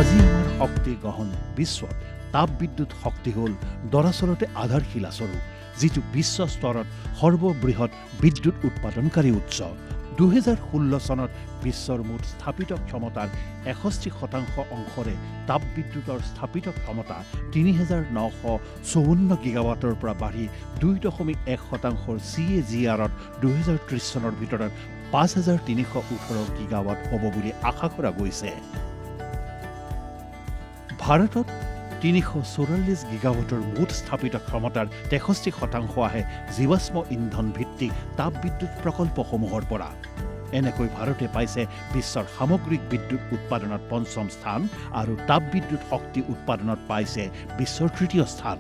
আজি আমাৰ শক্তি গহন বিশ্বত তাপ বিদ্যুৎ শক্তি হ'ল দৰাচলতে আধাৰশিলা স্বৰূপ, যিটো বিশ্ব স্তৰত সৰ্ববৃহৎ বিদ্যুৎ উৎপাদনকাৰী উৎস। 2016 চনত বিশ্বৰ মুঠ স্থাপিত ক্ষমতাৰ 61% অংশৰে তাপ বিদ্যুতৰ স্থাপিত ক্ষমতা 3,954 গিগাৱাটৰ পৰা বাঢ়ি 2.1% CAGR-ত 2030 চনৰ ভিতৰত 5,318 গিগাৱাট হ'ব বুলি আশা কৰা গৈছে। ভাৰতত 344 গিগাৱাটৰ মুঠ স্থাপিত ক্ষমতাৰ 63% আহে জীৱাশ্ম ইন্ধন ভিত্তিক তাপ বিদ্যুৎ প্ৰকল্পসমূহৰ পৰা। এনেকৈ ভাৰতে পাইছে বিশ্বৰ সামগ্ৰিক বিদ্যুৎ উৎপাদনত 5ম স্থান আৰু তাপ বিদ্যুৎ শক্তি উৎপাদনত পাইছে বিশ্বৰ 3য় স্থান।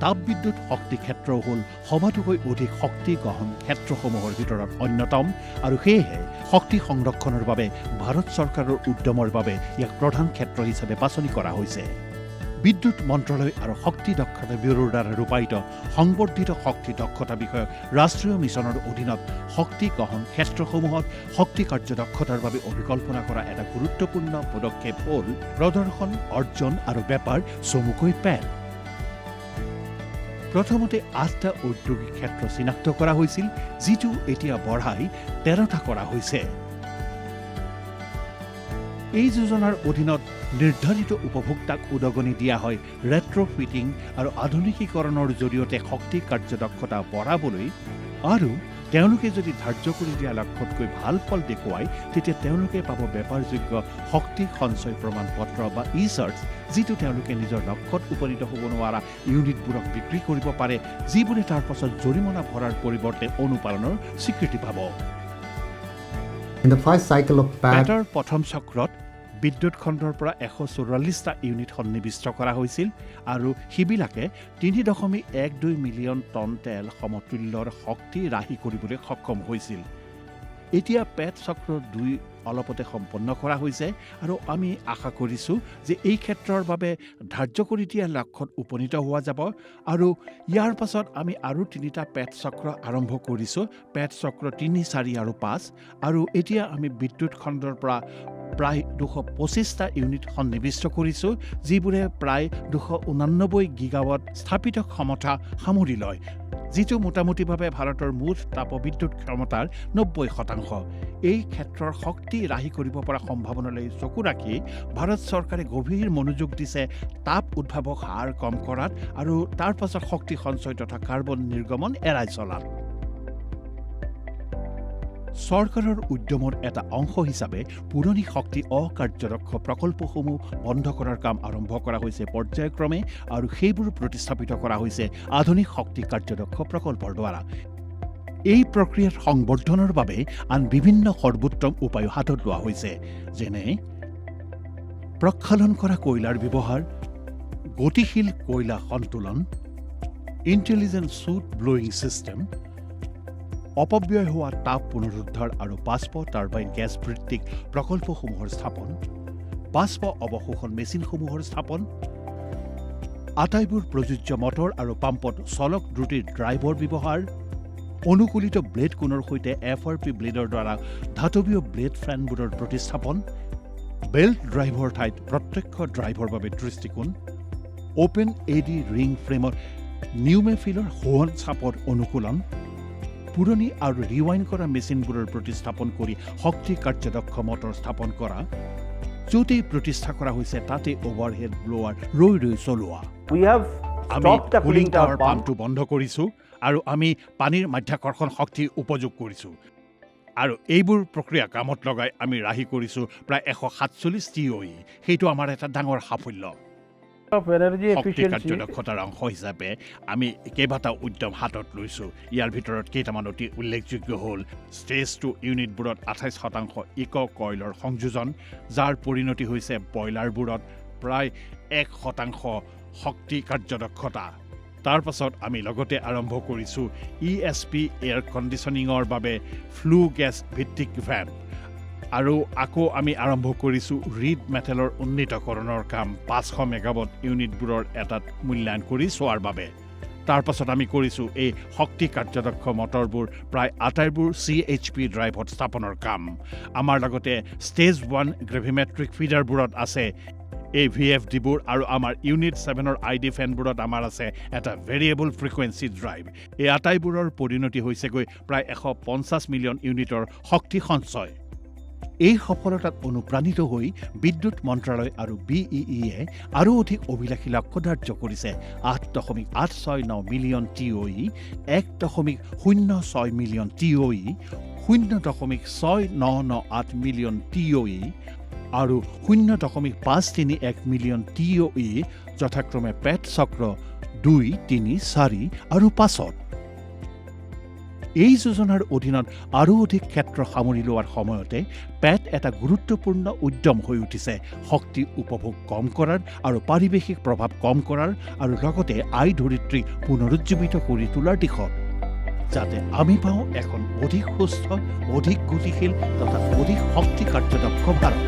তাপ বিদ্যুৎ শক্তি ক্ষেত্ৰ হ'ল সবাতোকৈ অধিক শক্তি গ্ৰহণ ক্ষেত্ৰসমূহৰ ভিতৰত অন্যতম, আৰু সেয়েহে শক্তি সংৰক্ষণৰ বাবে ভাৰত চৰকাৰৰ উদ্যমৰ বাবে ইয়াক প্ৰধান ক্ষেত্ৰ হিচাপে বাছনি কৰা হৈছে। বিদ্যুৎ মন্ত্ৰালয় আৰু শক্তি দক্ষতা ব্যুৰোৰ দ্বাৰা ৰূপায়িত সংবৰ্ধিত শক্তি দক্ষতা বিষয়ক ৰাষ্ট্ৰীয় মিছনৰ অধীনত শক্তি গ্ৰহণ ক্ষেত্ৰসমূহত শক্তি কাৰ্যদক্ষতাৰ বাবে অভিকল্পনা কৰা এটা গুৰুত্বপূৰ্ণ পদক্ষেপ হ'ল প্ৰদৰ্শন, অৰ্জন আৰু বেপাৰ চমুকৈ পেট। প্ৰথমতে 8টা ঔদ্যোগিক ক্ষেত্ৰ চিনাক্ত কৰা হৈছিল, যিটো এতিয়া বঢ়াই 13টা কৰা হৈছে। এই যোজনাৰ অধীনত নিৰ্ধাৰিত উপভোক্তাক উদগনি দিয়া হয় ৰেট্ৰফিটিং আৰু আধুনিকীকৰণৰ জৰিয়তে শক্তি কাৰ্যদক্ষতা বঢ়াবলৈ, আৰু তেওঁলোকে যদি ধাৰ্য কৰি দিয়া লক্ষ্যতকৈ ভাল ফল দেখুৱায় তেতিয়া তেওঁলোকে পাব বেপাৰযোগ্য শক্তি সঞ্চয় প্ৰমাণপত্ৰ বা ই-চাৰ্জ, যিটো তেওঁলোকে নিজৰ লক্ষ্যত উপনীত হ'ব নোৱাৰা ইউনিটবোৰক বিক্ৰী কৰিব পাৰে, যিবোৰে তাৰ পাছত জৰিমনা ভৰাৰ পৰিৱৰ্তে অনুপালনৰ স্বীকৃতি পাব। পেটৰ প্ৰথম চক্ৰত বিদ্যুৎ খণ্ডৰ পৰা 144টা ইউনিট সন্নিৱিষ্ট কৰা হৈছিল, আৰু সিবিলাকে 3.12 মিলিয়ন টন তেল সমতুল্যৰ শক্তি ৰাহি কৰিবলৈ সক্ষম হৈছিল। এতিয়া পেট চক্ৰ 2 অলপতে সম্পন্ন কৰা হৈছে, আৰু আমি আশা কৰিছোঁ যে এই ক্ষেত্ৰৰ বাবে ধাৰ্য কৰি দিয়া লক্ষ্যত উপনীত হোৱা যাব। আৰু ইয়াৰ পাছত আমি আৰু 3টা পেট চক্ৰ আৰম্ভ কৰিছোঁ, পেট চক্ৰ 3, 4 আৰু 5, আৰু এতিয়া আমি বিদ্যুৎ খণ্ডৰ পৰা প্ৰায় 225টা ইউনিট সন্নিৱিষ্ট কৰিছোঁ, যিবোৰে প্ৰায় 289 গিগাৱাট স্থাপিত ক্ষমতা সামৰি লয়, যিটো মোটামুটিভাৱে ভাৰতৰ মুঠ তাপবিদ্যুৎ ক্ষমতাৰ 90%। এই ক্ষেত্ৰৰ শক্তি ৰাহি কৰিব পৰা সম্ভাৱনালৈ চকু ৰাখি ভাৰত চৰকাৰে গভীৰ মনোযোগ দিছে তাপ উদ্ভাৱক হাৰ কম কৰাত আৰু তাৰ পাছত শক্তি সঞ্চয় তথা কাৰ্বন নিৰ্গমন এৰাই চলাত। চৰকাৰৰ উদ্যমৰ এটা অংশ হিচাপে পুৰণি শক্তি অকাৰ্যদক্ষ প্ৰকল্পসমূহ বন্ধ কৰাৰ কাম আৰম্ভ কৰা হৈছে পৰ্যায়ক্ৰমে, আৰু সেইবোৰ প্ৰতিস্থাপিত কৰা হৈছে আধুনিক শক্তি কাৰ্যদক্ষ প্ৰকল্পৰ দ্বাৰা। এই প্ৰক্ৰিয়াত সংবৰ্ধনৰ বাবে আন বিভিন্ন সৰ্বোত্তম উপায় হাতত লোৱা হৈছে, যেনে প্ৰক্ষালন কৰা কয়লাৰ ব্যৱহাৰ, গতিশীল কয়লা সন্তুলন, ইণ্টেলিজেণ্ট ছুট ব্লোয়িং ছিষ্টেম, অপব্যয় হোৱা তাপ পুনৰুদ্ধাৰ আৰু বাষ্প টাৰ্বাইন গেছ ভিত্তিক প্ৰকল্পসমূহৰ স্থাপন, বাষ্প অৱশোষণ মেচিনসমূহৰ স্থাপন, আটাইবোৰ প্ৰযোজ্য মটৰ আৰু পাম্পত চলক দ্ৰুতিৰ ড্ৰাইভৰ ব্যৱহাৰ, অনুকূলিত ব্লেড কোণৰ সৈতে FRP ব্লেডৰ দ্বাৰা ধাতৱীয় ব্লেড ফেনবোৰৰ প্ৰতিস্থাপন, বেল্ট ড্ৰাইভৰ ঠাইত প্ৰত্যক্ষ ড্ৰাইভৰ বাবে দৃষ্টিকোণ, অ'পেন AD ৰিং ফ্ৰেমৰ নিউমেফিলৰ সোৱন চাপৰ অনুকূলন, পুৰণি আৰু ৰিৱাইণ্ড কৰা মেচিনবোৰৰ প্ৰতিস্থাপন কৰি শক্তি কাৰ্যদক্ষ মটৰ স্থাপন কৰা, য'তেই প্ৰতিষ্ঠা কৰা হৈছে তাতে অভাৰহেড ব্লোৱাৰ ৰৈ চলোৱা। আমি কুলিং টাৱাৰ পাম্পটো বন্ধ কৰিছোঁ, আৰু আমি পানীৰ মাধ্যাকৰ্ষণ শক্তি উপযোগ কৰিছোঁ, আৰু এইবোৰ প্ৰক্ৰিয়া কামত লগাই আমি ৰাহি কৰিছোঁ প্ৰায় 147 TOE। সেইটো আমাৰ এটা ডাঙৰ সাফল্য। শক্তি কাৰ্যদক্ষতাৰ অংশ হিচাপে আমি কেইবাটাও উদ্যম হাতত লৈছোঁ। ইয়াৰ ভিতৰত কেইটামান অতি উল্লেখযোগ্য হ'ল ষ্টেজ 2 ইউনিটবোৰত 28% ইক' কইলৰ সংযোজন, যাৰ পৰিণতি হৈছে বইলাৰবোৰত প্ৰায় 1% শক্তি কাৰ্যদক্ষতা। তাৰ পাছত আমি লগতে আৰম্ভ কৰিছোঁ ESP এয়াৰ কণ্ডিশ্যনিঙৰ বাবে ফ্লু গেছ ভিত্তিক ভেম্প, আৰু আকৌ আমি আৰম্ভ কৰিছোঁ ৰিড মেটেলৰ উন্নীতকৰণৰ কাম 500 মেগাৱাট ইউনিটবোৰৰ এটাত মূল্যায়ন কৰি চোৱাৰ বাবে। তাৰ পাছত আমি কৰিছোঁ এই শক্তি কাৰ্যদক্ষ মটৰবোৰ প্ৰায় আটাইবোৰ CHP ড্ৰাইভত স্থাপনৰ কাম। আমাৰ লগতে ষ্টেজ 1 গ্ৰেভিমেট্ৰিক ফিডাৰবোৰত আছে এই VFDবোৰ আৰু আমাৰ ইউনিট 7ৰ ID ফেনবোৰত আমাৰ আছে এটা ভেৰিয়েবল ফ্ৰিকুৱেঞ্চি ড্ৰাইভ। এই আটাইবোৰৰ পৰিণতি হৈছেগৈ প্ৰায় 150 মিলিয়ন ইউনিটৰ শক্তি সঞ্চয়। এই সফলতাত অনুপ্ৰাণিত হৈ বিদ্যুৎ মন্ত্ৰালয় আৰু BEE-এ আৰু অধিক অভিলাষী লক্ষ্য ধাৰ্য কৰিছে। 8.869 million TOE, 1.006 million TOE, 0.6998 million TOE আৰু 0.531 মিলিয়ন TOE যথাক্ৰমে পেট চক্ৰ 2, 3, 4 আৰু 5ত। এই যোজনাৰ অধীনত আৰু অধিক ক্ষেত্ৰ সামৰি লোৱাৰ সময়তে পেট এটা গুৰুত্বপূৰ্ণ উদ্যম হৈ উঠিছে শক্তি উপভোগ কম কৰাৰ আৰু পাৰিৱেশিক প্ৰভাৱ কম কৰাৰ আৰু লগতে ধৰিত্ৰী পুনৰুজ্জীৱিত কৰি তোলাৰ দিশত, যাতে আমি পাওঁ এখন অধিক সুস্থ, অধিক গতিশীল তথা অধিক শক্তি কাৰ্যদক্ষ ভাৰত।